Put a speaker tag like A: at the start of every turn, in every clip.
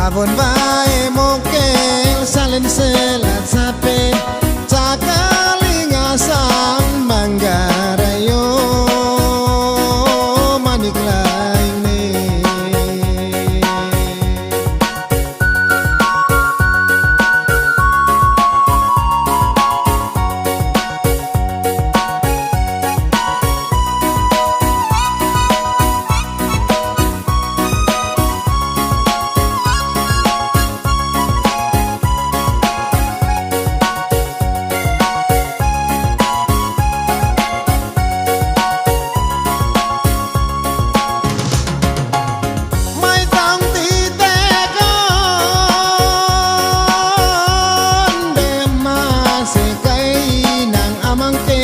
A: Avon bae mokel salen selat sape cakali ngasang Manggarayo manik laine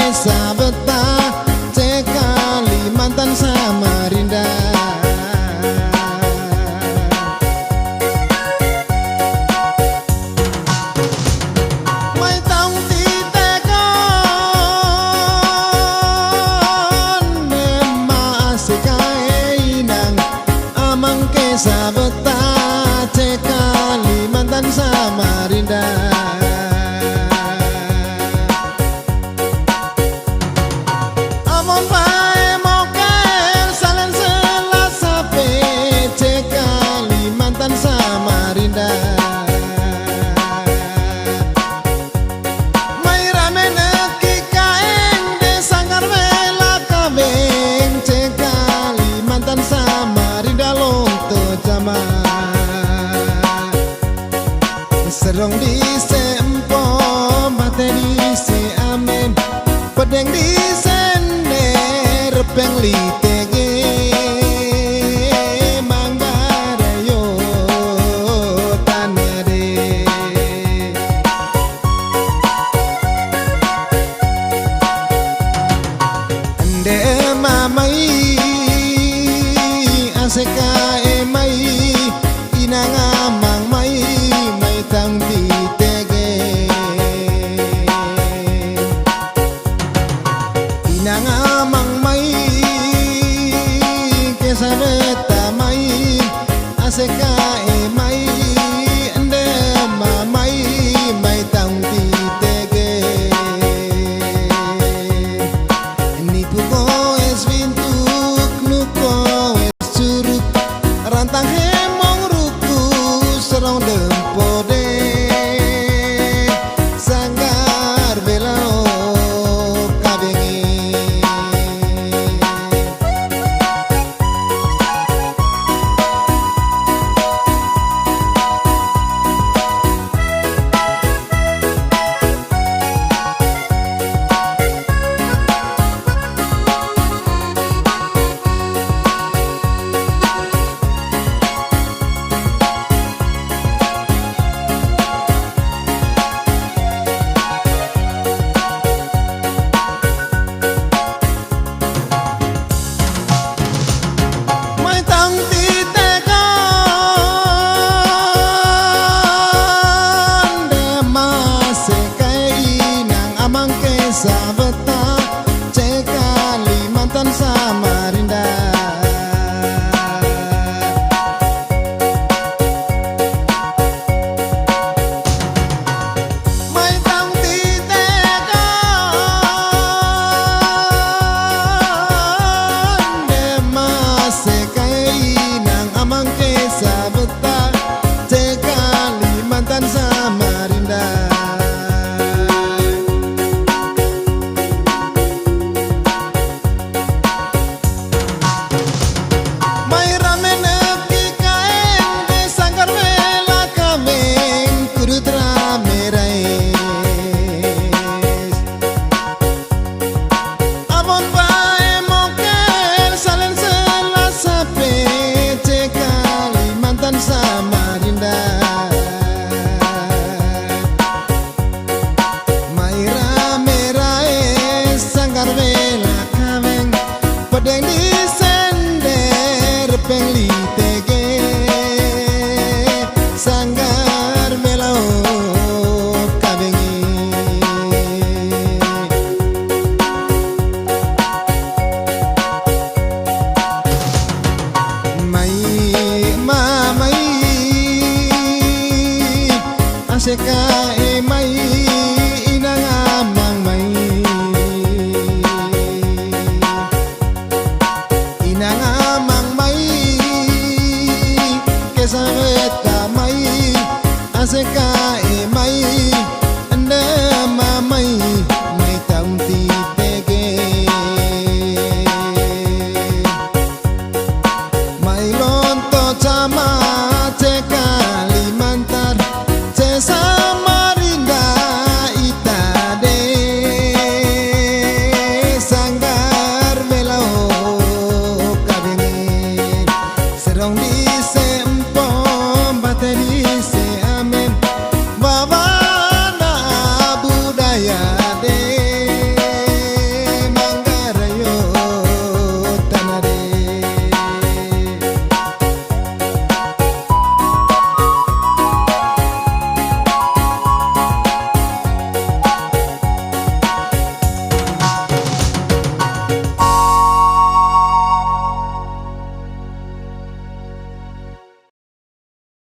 A: Sabeta cek Kalimantan Samarinda Mai taung titekon Nema asikae nang amang ke sabeta cek Kalimantan Samarinda Samarinda Mai rame neki kaeng de sangar vela kabeng cek Kalimantan Samarinda lonto jama serong di sempo mate di se amen pedeng di sende repeng litege Aseka mai inang amang mai tang ditege inang amang mai kesabeta mai aseka mai ende mai tang ditege ni puko es vintuk nuko rantang hemong ruku serong dempode sanggar belao kabengi Sabeta cek Kalimantan Samarinda Mai tang titekan Dema sekai nang amang ke sabeta cek Kalimantan Samarinda Samarinda Aseka mai inang amang mai inang amang mai kesabeta mai aseka